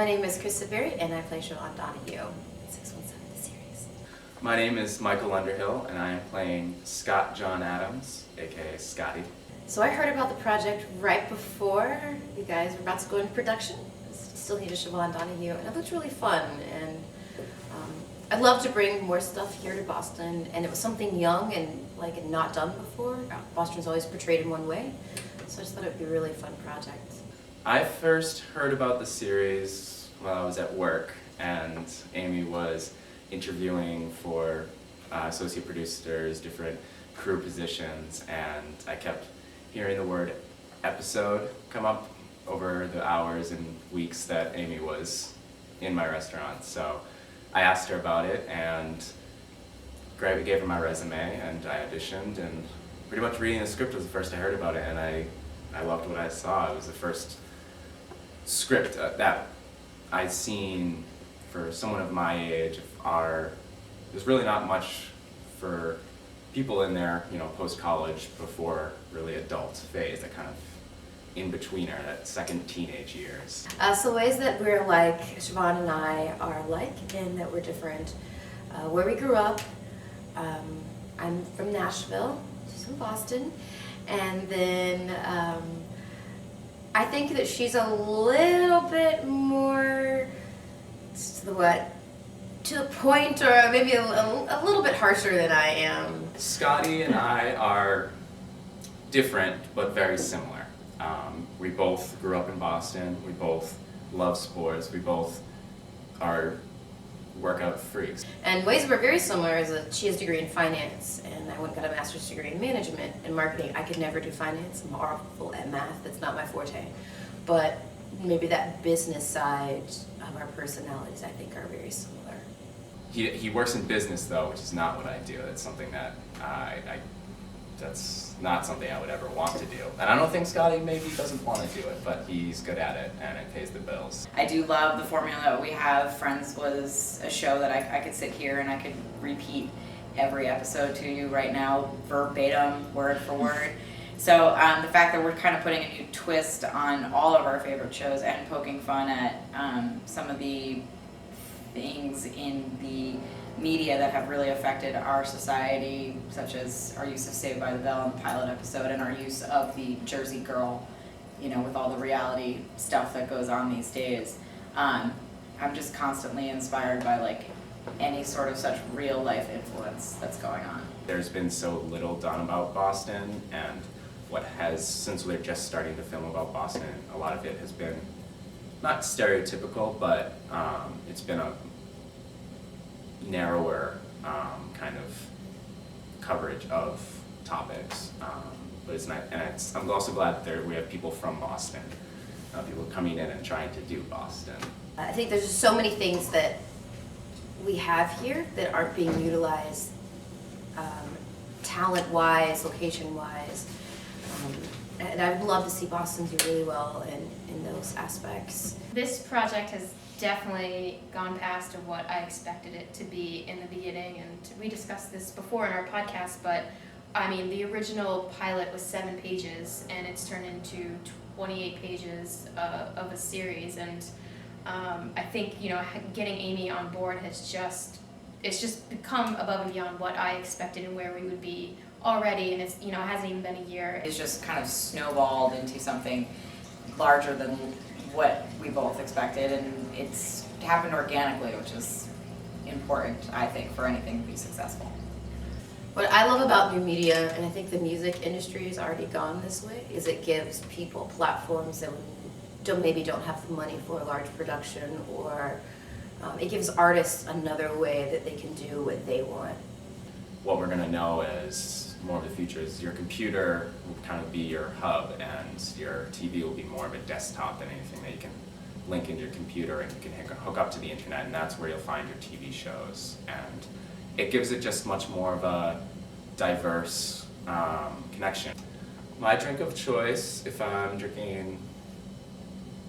My name is Krista Berry, and I play Siobhan Donahue in 617 the series. My name is Michael Underhill, and I am playing Scott John Adams, aka Scotty. So I heard about the project right before you guys were about to go into production. Still needed Siobhan Donahue, and it looked really fun. And I'd love to bring more stuff here to Boston, and it was something young and not done before. Boston's always portrayed in one way, so I just thought it would be a really fun project. I first heard about the series while I was at work, and Amy was interviewing for associate producers, different crew positions, and I kept hearing the word episode come up over the hours and weeks that Amy was in my restaurant. So I asked her about it and gave her my resume, and I auditioned, and pretty much reading the script was the first I heard about it, and I loved what I saw. It was the first script that I'd seen for someone of my age. There's really not much for people in their post-college before really adult phase, that kind of in-betweener, that second teenage years. So ways that we're like, Siobhan and I are alike, and that we're different. Where we grew up, I'm from Nashville, she's from Boston, and then I think that she's a little bit more to the point, or maybe a little bit harsher than I am. Scotty and I are different but very similar. We both grew up in Boston, we both love sports, we both are workout freaks. And ways we're very similar is that she has a degree in finance, and I went and got a master's degree in management and marketing. I could never do finance, I'm awful at math, that's not my forte. But maybe that business side of our personalities, I think, are very similar. He works in business though, which is not what I do. It's something that that's not something I would ever want to do. And I don't think Scotty maybe doesn't want to do it, but he's good at it and it pays the bills. I do love the formula that we have. Friends was a show that I could sit here and I could repeat every episode to you right now, verbatim, word for word. So the fact that we're kind of putting a new twist on all of our favorite shows and poking fun at some of the things in the media that have really affected our society, such as our use of Saved by the Bell in the pilot episode, and our use of the Jersey Girl, with all the reality stuff that goes on these days. I'm just constantly inspired by any sort of such real life influence that's going on. There's been so little done about Boston, and since we're just starting to film about Boston, a lot of it has been not stereotypical, but it's been a narrower kind of coverage of topics. But it's not, and I'm also glad that we have people from Boston, people coming in and trying to do Boston. I think there's just so many things that we have here that aren't being utilized talent-wise, location-wise. And I would love to see Boston do really well in those aspects. This project has definitely gone past of what I expected it to be in the beginning, and we discussed this before in our podcast, but I mean, the original pilot was 7 pages, and it's turned into 28 pages of a series, and I think, getting Amy on board it's just become above and beyond what I expected and where we would be already, and it's, it hasn't even been a year. It's just kind of snowballed into something larger than what we both expected, and it's happened organically, which is important, I think, for anything to be successful. What I love about new media, and I think the music industry has already gone this way, is it gives people platforms that maybe don't have the money for a large production, or it gives artists another way that they can do what they want. What we're going to know as more of the future is your computer will kind of be your hub, and your TV will be more of a desktop than anything that you can link into your computer and you can hook up to the internet, and that's where you'll find your TV shows. And it gives it just much more of a diverse connection. My drink of choice, if I'm drinking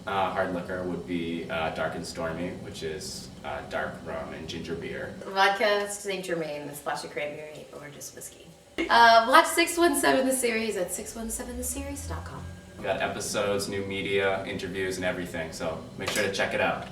hard liquor, would be Dark and Stormy, which is dark rum and ginger beer. Vodka, St. Germain, a splash of cranberry, or just whiskey. Watch 617 the series at 617theseries.com. We got episodes, new media, interviews, and everything, so make sure to check it out.